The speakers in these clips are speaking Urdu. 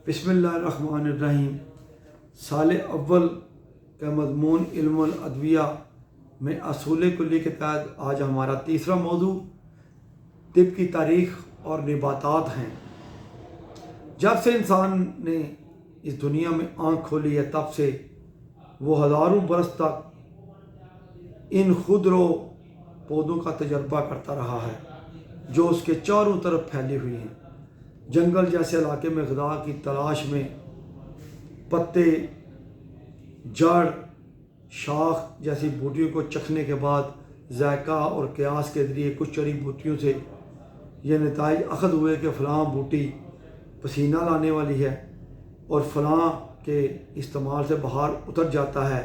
بسم اللہ الرحمن الرحیم۔ سال اول کا مضمون علم الادویہ میں اصول کلی کے تحت آج ہمارا تیسرا موضوع طب کی تاریخ اور نباتات ہیں۔ جب سے انسان نے اس دنیا میں آنکھ کھولی ہے تب سے وہ ہزاروں برس تک ان خودرو پودوں کا تجربہ کرتا رہا ہے جو اس کے چاروں طرف پھیلی ہوئی ہیں۔ جنگل جیسے علاقے میں غذا کی تلاش میں پتے، جڑ، شاخ جیسی بوٹیوں کو چکھنے کے بعد ذائقہ اور قیاس کے ذریعے کچھ جڑی بوٹیوں سے یہ نتائج اخذ ہوئے کہ فلاں بوٹی پسینہ لانے والی ہے اور فلاں کے استعمال سے بخار اتر جاتا ہے،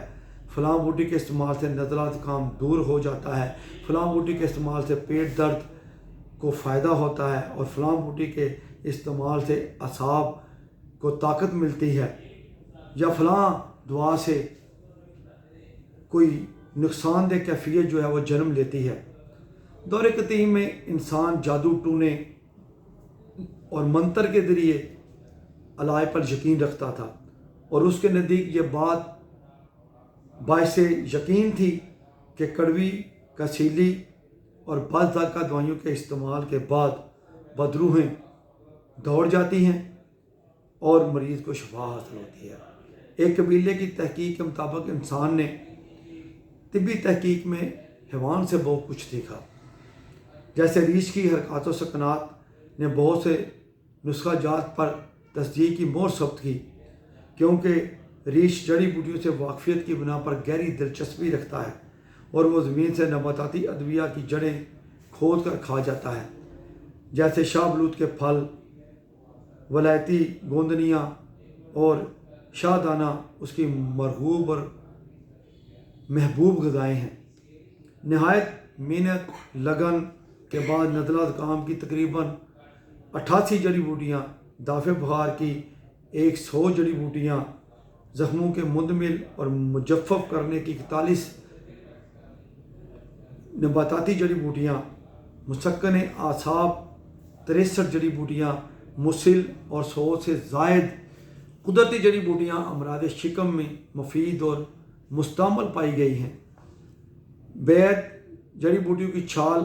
فلاں بوٹی کے استعمال سے نزلہ زکام دور ہو جاتا ہے، فلاں بوٹی کے استعمال سے پیٹ درد کو فائدہ ہوتا ہے اور فلاں بوٹی کے استعمال سے اعصاب کو طاقت ملتی ہے، یا فلاں دوا سے کوئی نقصان دہ کیفیت جو ہے وہ جنم لیتی ہے۔ دور قدیم میں انسان جادو ٹونے اور منتر کے ذریعے علائق پر یقین رکھتا تھا اور اس کے نزدیک یہ بات باعث یقین تھی کہ کڑوی، کسیلی اور بعض ذائقہ دوائیوں کے استعمال کے بعد بدروحیں دوڑ جاتی ہیں اور مریض کو شفا حاصل ہوتی ہے۔ ایک قبیلے کی تحقیق کے مطابق انسان نے طبی تحقیق میں حیوان سے بہت کچھ سیکھا، جیسے ریچھ کی حرکات و سکنات نے بہت سے نسخہ جات پر تصدیق کی مہر ثبت کی، کیونکہ ریچھ جڑی بوٹیوں سے واقفیت کی بنا پر گہری دلچسپی رکھتا ہے اور وہ زمین سے نباتاتی ادویہ کی جڑیں کھود کر کھا جاتا ہے، جیسے شاہ بلوط کے پھل، ولایتی گوندنیاں اور شاہ دانہ اس کی مرغوب اور محبوب غذائیں ہیں۔ نہایت محنت لگن کے بعد نزلہ زکام کی تقریباً 88 جڑی بوٹیاں، دافع بخار کی 100 جڑی بوٹیاں، زخموں کے مندمل اور مجفف کرنے کی 41 نباتاتی جڑی بوٹیاں، مسکن اعصاب 63 جڑی بوٹیاں، مسل اور 100 سے زائد قدرتی جڑی بوٹیاں امراض شکم میں مفید اور مستعمل پائی گئی ہیں۔ بیت جڑی بوٹیوں کی چھال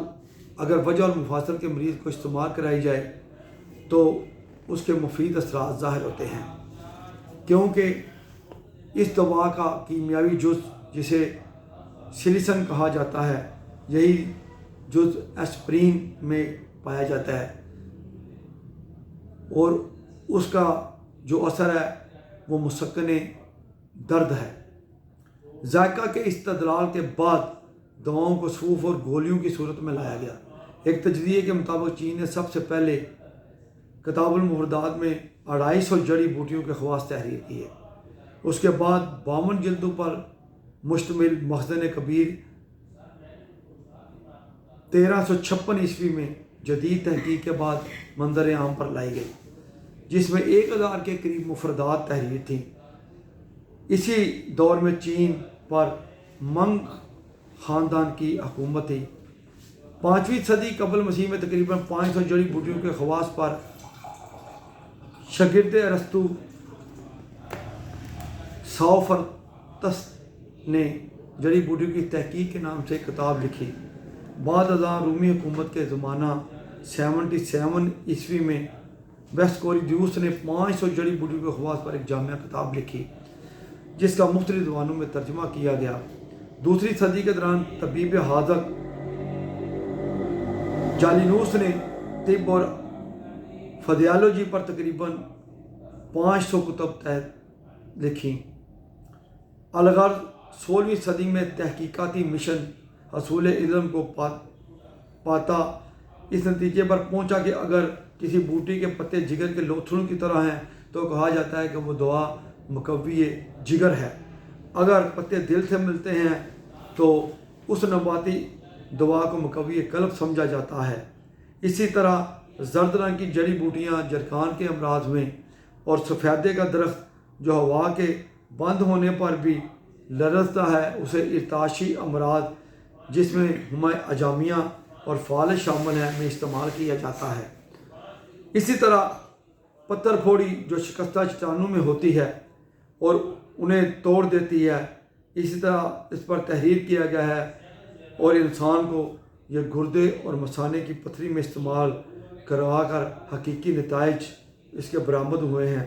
اگر وجع اور مفاصل کے مریض کو استعمال کرائی جائے تو اس کے مفید اثرات ظاہر ہوتے ہیں، کیونکہ اس دوا کا کیمیاوی جز جسے سلیسن کہا جاتا ہے یہی جز ایسپرین میں پایا جاتا ہے اور اس کا جو اثر ہے وہ مسکن درد ہے۔ ذائقہ کے استدلال کے بعد دواؤں کو صوف اور گولیوں کی صورت میں لایا گیا۔ ایک تجزیے کے مطابق چین نے سب سے پہلے کتاب المفردات میں 250 جڑی بوٹیوں کے خواص تحریر کی ہے۔ اس کے بعد 52 جلدوں پر مشتمل مخزن کبیر 1356 عیسوی میں جدید تحقیق کے بعد منظر عام پر لائی گئی، جس میں 1000 کے قریب مفردات تحریر تھیں۔ اسی دور میں چین پر منگ خاندان کی حکومت تھی۔ 5ویں صدی قبل مسیح میں تقریباً 500 جڑی بوٹیوں کے خواص پر شاگرد ارسطو سوفرتس نے جڑی بوٹیوں کی تحقیق کے نام سے ایک کتاب لکھی۔ بعد ازاں رومی حکومت کے زمانہ 77 عیسوی میں ویسکوریڈیوس نے 500 جڑی بوٹیوں کے خواص پر ایک جامع کتاب لکھی جس کا مختلف زبانوں میں ترجمہ کیا گیا۔ دوسری صدی کے دوران طبیب حاذق جالینوس نے طب اور فزیالوجی پر تقریباً 500 کتب لکھیں۔ الغرض 16ویں صدی میں تحقیقاتی مشن حصول علم کو پاتا اس نتیجے پر پہنچا کہ اگر کسی بوٹی کے پتے جگر کے لوتھڑوں کی طرح ہیں تو کہا جاتا ہے کہ وہ دوا مقوی جگر ہے۔ اگر پتے دل سے ملتے ہیں تو اس نباتی دوا کو مقوی قلب سمجھا جاتا ہے۔ اسی طرح زرد رنگ کی جڑی بوٹیاں جرکان کے امراض میں اور سفیدے کا درخت جو ہوا کے بند ہونے پر بھی لرزتا ہے اسے ارتعاشی امراض جس میں ہمہ اجامیہ اور فالج شامل ہیں میں استعمال کیا جاتا ہے۔ اسی طرح پتھر پھوڑی جو شکستہ چٹانوں میں ہوتی ہے اور انہیں توڑ دیتی ہے، اسی طرح اس پر تحریر کیا گیا ہے اور انسان کو یہ گردے اور مثانے کی پتھری میں استعمال کروا کر حقیقی نتائج اس کے برآمد ہوئے ہیں۔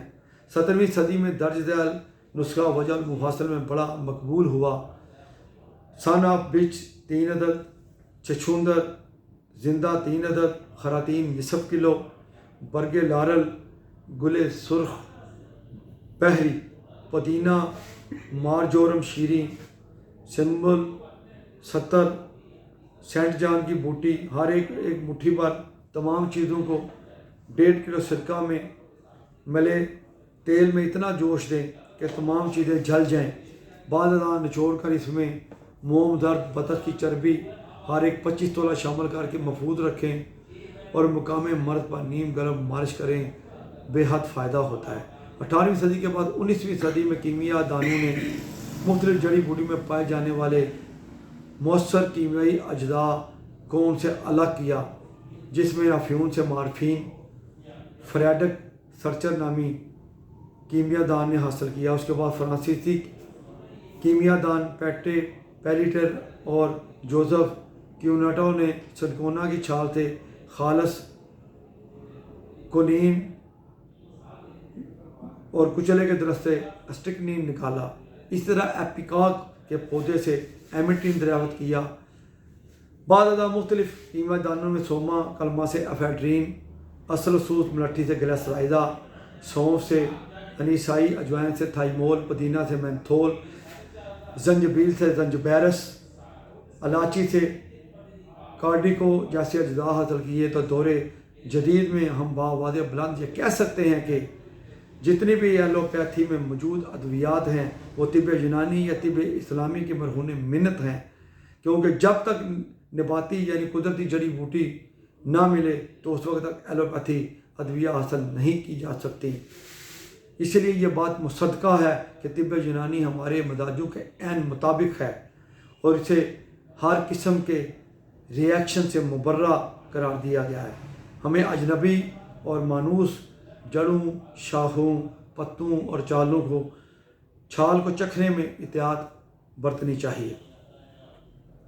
17ویں صدی میں درج ذیل نسخہ وجہ المفاصل میں بڑا مقبول ہوا۔ سن آف بچ 3 عدد، چچھندر زندہ 3 عدد، خراطین نصف کلو، برگ لارل، گل سرخ بحری، پودینہ، مارجورم شیریں، سنبل 70، سینٹ جان کی بوٹی، ہر ایک مٹھی پر تمام چیزوں کو 1.5 کلو سرکہ میں ملے تیل میں اتنا جوش دیں کہ تمام چیزیں جل جائیں، بعد ازاں نچوڑ کر اس میں موم درد بطخ کی چربی ہر ایک 25 تولہ شامل کر کے محفوظ رکھیں اور مقام مرد پر نیم گرم مالش کریں، بے حد فائدہ ہوتا ہے۔ 18ویں صدی کے بعد 19ویں صدی میں کیمیا دانوں نے مختلف جڑی بوٹی میں پائے جانے والے مؤثر کیمیائی اجزاء کو ان سے الگ کیا، جس میں افیون سے مارفین فریڈرک سرچر نامی کیمیا دان نے حاصل کیا۔ اس کے بعد فرانسیسی کیمیا دان پیلیٹر اور جوزف کیوناٹو نے سنکونا کی چھال سے خالص کونین اور کچلے کے درخت سے اسٹرکنین نکالا۔ اس طرح ایپیکاک کے پودے سے ایمیٹین دریافت کیا۔ بعد ازاں مختلف کیمیا دانوں میں سوما کلمہ سے افیڈرین، اصل سوس ملٹھی سے گلیسرائزا، سونف سے انیسائی، اجوائن سے تھائیمول، پودینہ سے مینتھول، زنجبیل سے زنجبیرس، الائچی سے کارڈیکو جیسے اجزاء حاصل کیے۔ تو دور جدید میں ہم باوجہ بلند یہ کہہ سکتے ہیں کہ جتنی بھی ایلوپیتھی میں موجود ادویات ہیں وہ طب یونانی یا طب اسلامی کے مرہون منت ہیں، کیونکہ جب تک نباتی یعنی قدرتی جڑی بوٹی نہ ملے تو اس وقت تک ایلوپیتھی ادویہ حاصل نہیں کی جا سکتی۔ اس لیے یہ بات مصدقہ ہے کہ طب یونانی ہمارے مزاجوں کے عین مطابق ہے اور اسے ہر قسم کے ریئیکشن سے مبرہ قرار دیا گیا ہے۔ ہمیں اجنبی اور مانوس جڑوں، شاخوں، پتوں اور چھال کو چکھنے میں احتیاط برتنی چاہیے۔